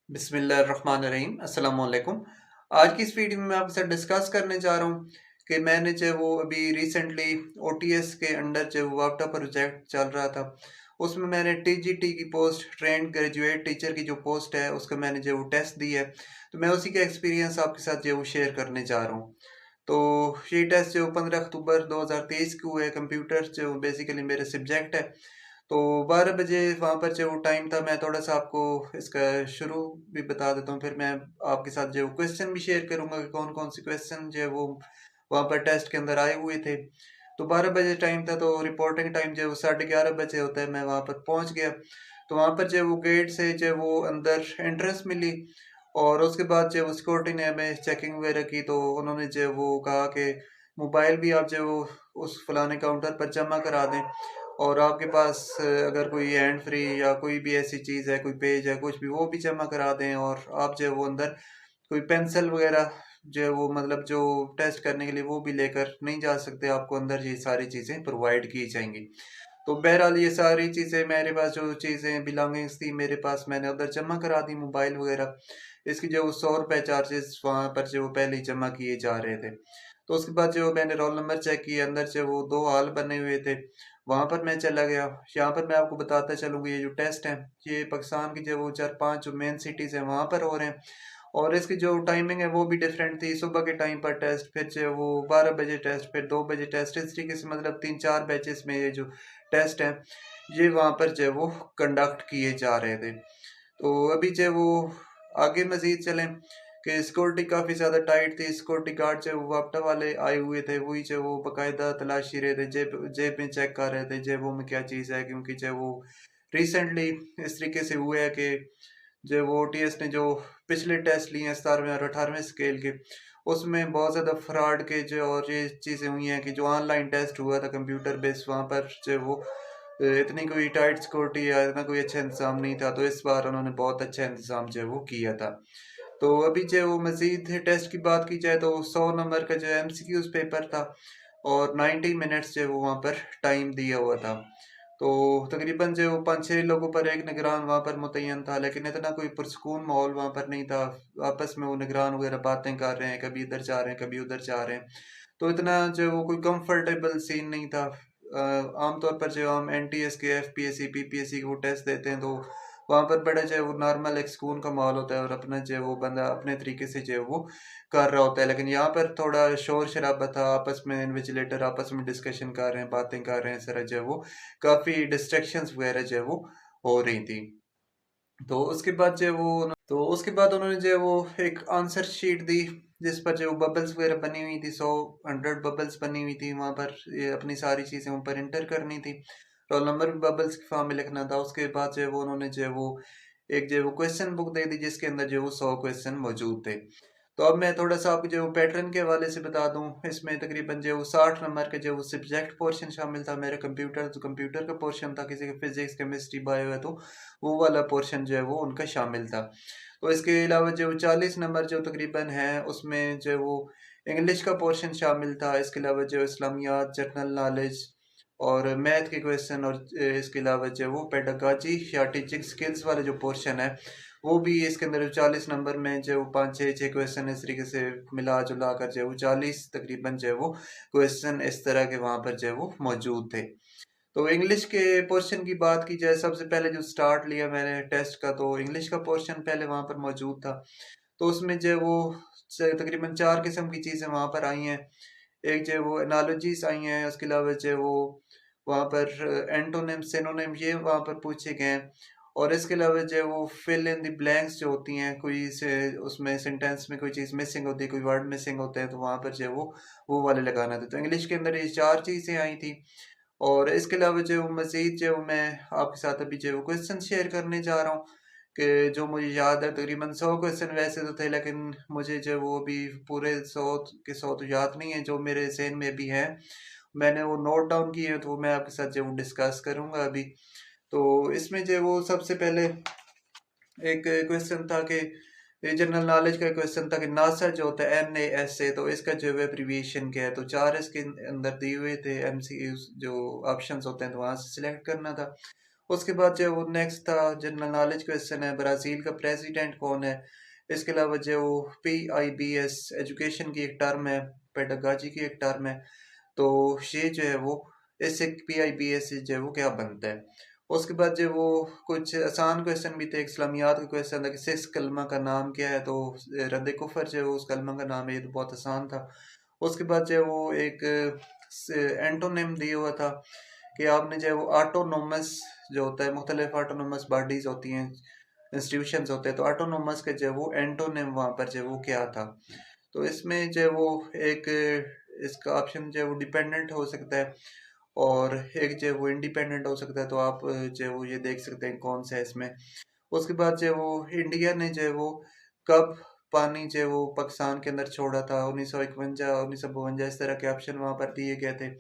बिस्मिल्लाहिर्रहमानिर्रहीम अस्सलाम वालेकुम। आज की इस वीडियो में मैं आपके साथ डिस्कस करने जा रहा हूँ कि मैंने जो वो अभी रिसेंटली ओटीएस के अंडर जो वापटा प्रोजेक्ट चल रहा था, उसमें मैंने टीजीटी की पोस्ट ट्रेंड ग्रेजुएट टीचर की जो पोस्ट है उसका मैंने जो वो टेस्ट दी है। तो मैं उसी का एक्सपीरियंस आपके साथ जो वो शेयर करने जा रहा हूँ। तो ये टेस्ट जो 15 अक्टूबर 2023 को हुए, कंप्यूटर जो बेसिकली मेरे सब्जेक्ट है। तो 12 बजे वहाँ पर जो टाइम था, मैं थोड़ा-सा आपको इसका शुरू भी बता देता हूँ, फिर मैं आपके साथ जो क्वेश्चन भी शेयर करूँगा कि कौन-कौन से क्वेश्चन जो है वो वहाँ पर टेस्ट के अंदर आए हुए थे। तो 12 बजे टाइम था, तो रिपोर्टिंग टाइम जो है वो 11:30 बजे होता है, मैं वहाँ पर पहुँच गया। तो वहाँ पर जो है वो गेट से जो है वो अंदर एंट्रेंस मिली और उसके बाद जो है वो सिक्योरिटी ने हमें चेकिंग वगैरह की, तो उन्होंने जो है वो कहा कि मोबाइल भी आप जो है वो उस फलाने काउंटर पर जमा करा दें और आपके पास अगर कोई हैंड फ्री या कोई भी ऐसी चीज़ है, कोई पेज है, कुछ भी, वो भी जमा करा दें और आप जो है वो अंदर कोई पेंसिल वगैरह जो है वो मतलब जो टेस्ट करने के लिए वो भी लेकर नहीं जा सकते, आपको अंदर ये सारी चीज़ें प्रोवाइड की जाएँगी। तो बहरहाल ये सारी चीज़ें मेरे पास जो चीज़ें बिलोंगिंग्स थी मेरे पास, मैंने उधर जमा करा दी, मोबाइल वगैरह। इसकी जो ₹100 चार्जेस वहाँ पर जो पहले ही जमा किए जा रहे थे। तो उसके बाद जो मैंने रोल नंबर चेक किए, अंदर से वो 2 हॉल बने हुए थे, वहाँ पर मैं चला गया। यहाँ पर मैं आपको बताता चलूँ कि ये जो टेस्ट हैं, ये पाकिस्तान की जो वो 4-5 जो मेन सिटीज़ हैं वहाँ पर हो रहे हैं और इसकी जो टाइमिंग है वो भी डिफरेंट थी। सुबह के टाइम पर टेस्ट, फिर जो वो 12 बजे टेस्ट, फिर 2 बजे टेस्ट, इस तरीके से मतलब 3-4 बैचेस में ये जो टेस्ट हैं, ये वहाँ पर जो है वो कंडक्ट किए जा रहे थे। तो अभी जो है वो आगे मज़ीद चलें कि सिक्योरिटी काफ़ी ज़्यादा टाइट थी। सिक्योरिटी गार्ड जो वो वापटा वाले आए हुए थे, वही जो वो बाकायदा तलाशी रहे थे, जेब जेब में चेक कर रहे थे, जेबों में क्या चीज़ है, क्योंकि जो वो रिसेंटली इस तरीके से हुआ है कि जो वो ओटीएस ने जो पिछले टेस्ट लिए हैं 17वें और 18वें स्केल के, उसमें बहुत ज़्यादा फ्रॉड के जो और ये चीज़ें हुई हैं कि जो ऑनलाइन टेस्ट हुआ था कंप्यूटर बेस्ड, वहाँ पर जो वो इतनी कोई टाइट सिक्योरिटी या इतना कोई अच्छा इंतज़ाम नहीं था। तो इस बार उन्होंने बहुत अच्छा इंतज़ाम जो है वो किया था। तो अभी जो वो मज़ीद टेस्ट की बात की जाए, तो 100 नंबर का जो एमसीक्यूज़ पेपर था और 90 मिनट्स जो वो वहाँ पर टाइम दिया हुआ था। तो तकरीबन जो 5-6 लोगों पर एक निगरान वहाँ पर मुतय्यन था, लेकिन इतना कोई पुरसकून माहौल वहाँ पर नहीं था। आपस में वो निगरान वगैरह बातें कर रहे हैं, कभी इधर जा रहे हैं, कभी उधर जा रहे हैं। तो इतना जो वो कोई कंफर्टेबल सीन नहीं था। आमतौर पर जो हम एनटीएस के, एफपीएससी, पीपीएससी के वो टेस्ट देते हैं, तो वहाँ पर बड़ा जो है वो नॉर्मल एक सुकून का माहौल होता है और अपना जो है वो बंदा अपने तरीके से जो है वो कर रहा होता है। लेकिन यहाँ पर थोड़ा शोर शराबा था, आपस में इन्विजिलेटर आपस में डिस्कशन कर रहे हैं, बातें कर रहे हैं, इस तरह जो है वो काफ़ी डिस्ट्रैक्शंस वगैरह जो है वो हो रही थी। तो उसके बाद जो है वो तो उसके बाद उन्होंने जो है वो एक आंसर शीट दी, जिस पर जो बबल्स वगैरह बनी हुई थी, 100 बबल्स बनी हुई थी, वहाँ पर ये अपनी सारी चीज़ें ऊपर इंटर करनी थी। रोल नंबर भी बबल्स के फॉर्म में लिखना था। उसके बाद जो है वो उन्होंने जो है वो एक जो है वो क्वेश्चन बुक दे दी, जिसके अंदर जो है वो 100 क्वेश्चन मौजूद थे। तो अब मैं थोड़ा-सा आपको जो पैटर्न के हवाले से बता दूँ, इसमें तकरीबन जो 60 नंबर का जो वो सब्जेक्ट पोर्शन शामिल था। मेरा कंप्यूटर तो कंप्यूटर का पोर्शन था, किसी का फिज़िक्स, केमिस्ट्री, बायो है, तो वो वाला पोर्शन जो है वो उनका शामिल था। तो इसके अलावा जो 40 नंबर जो तकरीबन हैं, उसमें जो है वो इंग्लिश का पोर्शन शामिल था। इसके अलावा जो इस्लामियात, जनरल नॉलेज और मैथ के क्वेश्चन और इसके अलावा जो है वो पेडागॉजी या टीचिंग स्किल्स वाला जो पोर्शन है, वो भी इसके अंदर 40 नंबर में जो 5-6 क्वेश्चन इस तरीके से मिला-जुला कर जो है वो 40 तकरीबन जो है वो क्वेश्चन इस तरह के वहाँ पर जो है वो मौजूद थे। तो इंग्लिश के पोर्शन की बात की जाए, सबसे पहले जो स्टार्ट लिया मैंने टेस्ट का, तो इंग्लिश का पोर्शन पहले वहाँ पर मौजूद था। तो उसमें जो है वो तकरीबन 4 किस्म की चीज़ें वहाँ पर आई हैं। एक जो है वो एनालॉजीज़ आई हैं, उसके अलावा जो है वो वहाँ पर एंटोनिम, सिनोनिम, ये वहाँ पर पूछे गए हैं और इसके अलावा जो है वो फिल इन द ब्लैंक्स जो होती हैं, कोई से उसमें सेंटेंस में कोई चीज़ मिसिंग होती है, कोई वर्ड मिसिंग होता है, तो वहाँ पर जो है वो वाले लगाना था। तो इंग्लिश के अंदर ये 4 चीज़ें आई थी और इसके अलावा जो मज़ीद जो मैं आपके साथ अभी जो क्वेश्चन शेयर करने जा रहा हूँ, कि जो मुझे याद है, तकरीबन 100 क्वेश्चन वैसे तो थे, लेकिन मुझे जो वो अभी पूरे 100 के 100 तो याद नहीं है, जो मेरे ज़हन में भी हैं। मैंने वो नोट डाउन किए हैं, तो वो मैं आपके साथ जो डिस्कस करूँगा अभी। तो इसमें जो वो सबसे पहले एक क्वेश्चन था कि ये जनरल नॉलेज का क्वेश्चन था कि नासा जो होता है NASA, तो इसका जो है एब्रीविएशन क्या है। तो 4 इसके अंदर दिए हुए थे एमसीक्यूज जो ऑप्शंस होते हैं, तो वहाँ से सिलेक्ट करना था। उसके बाद जो है वो नेक्स्ट था जनरल नॉलेज क्वेश्चन है, ब्राज़ील का प्रेसिडेंट कौन है? इसके अलावा जो वो PIBS एजुकेशन की एक टर्म है, पेडागॉजी की एक टर्म है। तो ये जो है वो इससे PIBS से जो है वो क्या बनता है? उसके बाद जो वो कुछ आसान क्वेश्चन भी थे, एक इस्लामियात का क्वेश्चन था कि 6 कलमा का नाम क्या है? तो रद्द कुफ़र जो है वो उस कलमा का नाम है, ये तो बहुत आसान था। उसके बाद जो है वो एक एंटोनिम दिया हुआ था कि आपने जो है वो ऑटोनोमस जो होता है, मुख्तलिफ ऑटोनोमस बॉडीज होती हैं, इंस्टीट्यूशंस होते हैं, तो ऑटोनोमस के जो है वो एंटोनिम वहाँ पर जो है वो क्या था? तो इसमें जो है वो एक इसका ऑप्शन जो है वो डिपेंडेंट हो सकता है और एक जो है वो इंडिपेंडेंट हो सकता है। तो आप जो है वो ये देख सकते हैं कौन सा है इसमें। उसके बाद जो है वो इंडिया ने जो है वो कब पानी जो है वो पाकिस्तान के अंदर छोड़ा था, 1951, 1952, इस तरह के ऑप्शन वहाँ पर दिए गए थे।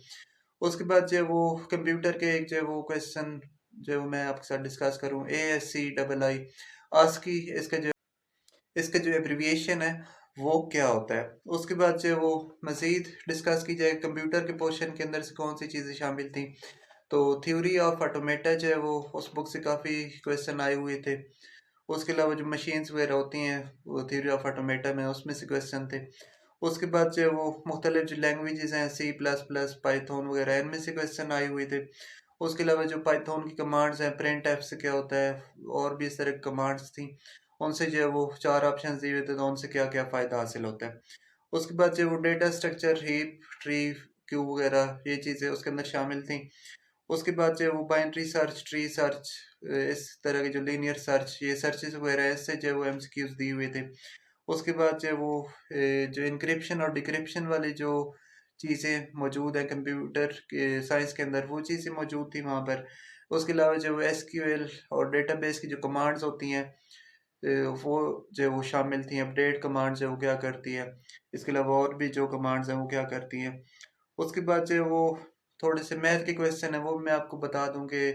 उसके बाद जो है वो कंप्यूटर के एक जो है वो क्वेश्चन जो है वो मैं आपके साथ डिस्कस करूँ, ASCII आस्की, इसका जो एब्रिविएशन है वो क्या होता है? उसके बाद जो है वो मज़ीद डिस्कस की जाए कंप्यूटर के पोर्शन के अंदर से कौन सी चीज़ें शामिल थी। तो थ्योरी ऑफ ऑटोमेटा जो है वो उस बुक से काफ़ी क्वेश्चन आए हुए थे। उसके अलावा जो मशीन्स वगैरह होती हैं वो थ्योरी ऑफ ऑटोमेटा में उसमें से क्वेश्चन थे। उसके बाद जो है वो मुख्तलिफ जो लैंग्वेजेस हैं, C++, पाइथन वगैरह, इनमें से क्वेश्चन आए हुए थे। उसके अलावा जो पाइथन की कमांड्स हैं, प्रिंट एफ से क्या होता है, और भी इस तरह की कमांड्स थी, उनसे जो है वो 4 ऑप्शंस दिए हुए थे, तो उनसे क्या-क्या फ़ायदा हासिल होता है। उसके बाद जो है वो data structure, heap, tree, Q वगैरह ये चीज़ें उसके अंदर शामिल थी। उसके बाद जो है वो बाइनरी सर्च, ट्री सर्च, इस तरह के जो लीनियर सर्च, ये सर्चेस वगैरह है, इससे जो है वो MCQs दिए हुए थे। उसके बाद जो है वो जो इनक्रिप्शन और डिक्रिप्शन वाली जो चीज़ें मौजूद हैं कंप्यूटर के साइंस के अंदर, वो चीज़ें मौजूद थी वहाँ पर। उसके अलावा जो SQL और डेटाबेस की जो कमांड्स होती हैं, वो जो है वो शामिल थी। अपडेट कमांड जो है वो क्या करती है, इसके अलावा और भी जो कमांड्स हैं वो क्या करती हैं। उसके बाद जो है वो थोड़े से मैथ के क्वेश्चन है, वो मैं आपको बता दूं कि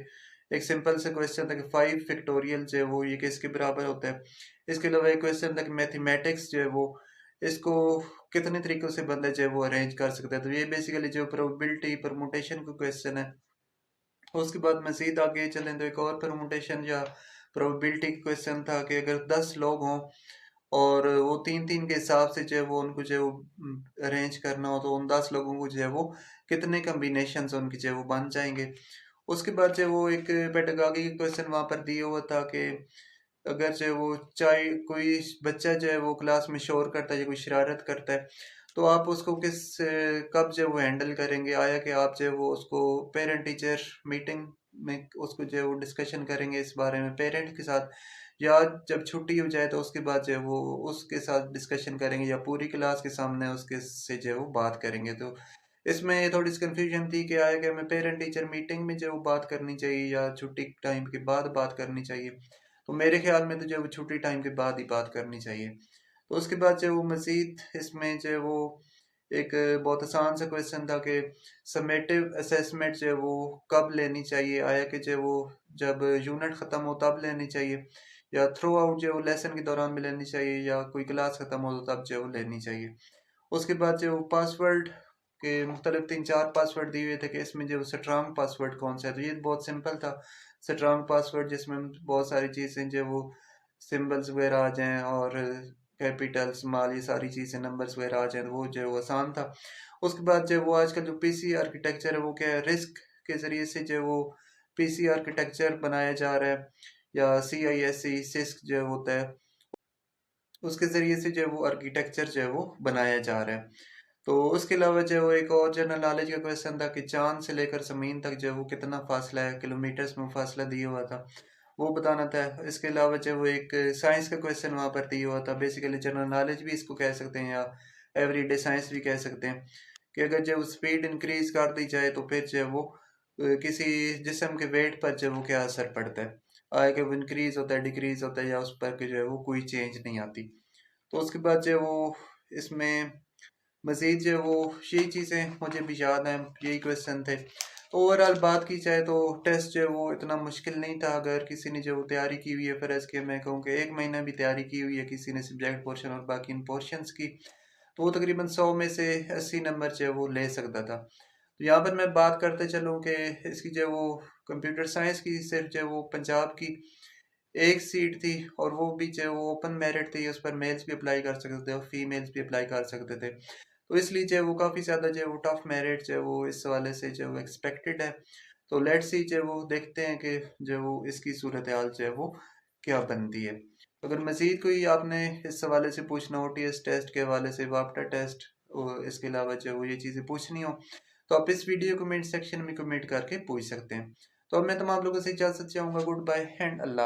एक सिंपल सा क्वेश्चन था कि 5 फैक्टोरियल जो है वो ये किसके बराबर होता है। इसके अलावा एक क्वेश्चन था कि मैथमेटिक्स जो है वो इसको कितने तरीकों से बंदा जो है वो अरेंज कर सकता है। तो ये बेसिकली जो प्रोबेबिलिटी परमुटेशन का क्वेश्चन है। उसके बाद मज़ीद आगे चलें तो एक और परमुटेशन या प्रोबेबिलिटी क्वेश्चन था कि अगर 10 लोग हों और वो 3-3 के हिसाब से जो है वो उनको जो है वो अरेंज करना हो, तो उन 10 लोगों को जो है वो कितने कॉम्बिनेशंस उनके जो है वो बन जाएँगे। उसके बाद जो है वो एक पेडागॉजी का क्वेश्चन वहाँ पर दिया हुआ था कि अगर जो है वो चाहे कोई बच्चा जो है वो क्लास में शोर करता है या कोई शरारत करता है, तो आप उसको कब जो है वो हैंडल करेंगे? आया कि आप जो है वो उसको पेरेंट टीचर मीटिंग में उसको जो है वो डिस्कशन करेंगे इस बारे में पेरेंट के साथ, या जब छुट्टी हो जाए तो उसके बाद जो है वो उसके साथ डिस्कशन करेंगे, या पूरी क्लास के सामने उसके से जो है वो बात करेंगे। तो इसमें थोड़ी सी कंफ्यूजन थी कि आया कि हमें पेरेंट टीचर मीटिंग में जो है वो बात करनी चाहिए या छुट्टी टाइम के बाद बात करनी चाहिए। तो मेरे ख्याल में तो जो है वो छुट्टी टाइम के बाद ही बात करनी चाहिए। तो उसके बाद जो है वो मज़ीद इसमें जो है वो एक बहुत आसान सा क्वेश्चन था कि समेटिव असेसमेंट जो है वो कब लेनी चाहिए? आया कि जो है वो जब यूनिट ख़त्म हो तब लेनी चाहिए, या थ्रू आउट जो है वो लेसन के दौरान भी लेनी चाहिए, या कोई क्लास ख़त्म हो तो तब जो है वो लेनी चाहिए। उसके बाद जो पासवर्ड के मुख्तलिफ 3-4 पासवर्ड दिए हुए थे कि इसमें जो स्ट्रांग पासवर्ड कौन सा है। तो ये बहुत सिंपल था, स्ट्रांग पासवर्ड जिसमें बहुत सारी चीज़ें जो वो सिंबल्स वगैरह आ जाएं और कैपिटल स्मॉल ये सारी चीज़ें नंबर्स वगैरह आ जाएं, तो वो जो है वो आसान था। उसके बाद जो वो आजकल जो पीसी आर्किटेक्चर है वो क्या है, रिस्क के ज़रिए से जो वो पीसी आर्किटेक्चर बनाया जा रहा है, या CISC सिस्क जो होता है उसके ज़रिए से जो है वो आर्किटेक्चर जो है वो बनाया जा रहा है। तो उसके अलावा जो है वो एक और जनरल नॉलेज का क्वेश्चन था कि चाँद से लेकर ज़मीन तक जो है वो कितना फ़ासला है, किलोमीटर्स में फ़ासला दिया हुआ था, वो बताना था। इसके अलावा जो है वो एक साइंस का क्वेश्चन वहाँ पर दिया हुआ था, बेसिकली जनरल नॉलेज भी इसको कह सकते हैं या एवरीडे साइंस भी कह सकते हैं, कि अगर जो स्पीड इंक्रीज़ कर दी जाए तो फिर जो है वो किसी जिस्म के वेट पर जो है वो क्या असर पड़ता है। कि वो इंक्रीज़ होता है, डिक्रीज़ होता है, या उस पर के जो है वो कोई चेंज नहीं आती। तो उसके बाद जो है वो इसमें मज़ीद जो है वो यही चीज़ें मुझे भी याद हैं, यही क्वेश्चन थे। ओवरऑल बात की जाए तो टेस्ट जो है वो इतना मुश्किल नहीं था, अगर किसी ने जो तैयारी की हुई है, फ़र्ज़ के मैं कहूँ कि 1 महीना भी तैयारी की हुई है किसी ने सब्जेक्ट पोर्शन और बाकी इन पोर्शंस की, तो वो तकरीबन 100 में से 80 नंबर जो है वो ले सकता था। तो यहाँ पर मैं बात करते चलूँ कि इसकी जो वो कंप्यूटर साइंस की सिर्फ जो वो पंजाब की एक सीट थी, और वो भी जो वो ओपन मेरिट थी, उस पर मेल्स भी अप्लाई कर सकते थे और फीमेल्स भी अप्लाई कर सकते थे। तो इसलिए जो वो काफ़ी ज़्यादा जो वो टफ मेरिट जो वो इस हवाले से जो वो एक्सपेक्टेड है। तो लेट्स सी जो वो देखते हैं कि जो वो इसकी सूरत हाल जो है वो क्या बनती है। अगर मज़ीद कोई आपने इस हवाले से पूछना हो, टीएस टेस्ट के हवाले से, वापटा टेस्ट और इसके अलावा जो वो ये चीज़ें पूछनी हो, तो आप इस वीडियो कमेंट सेक्शन में कमेंट करके पूछ सकते हैं। तो अब मैं तमाम लोगों से इजाज़त चाहूँगा। Good bye and Allah.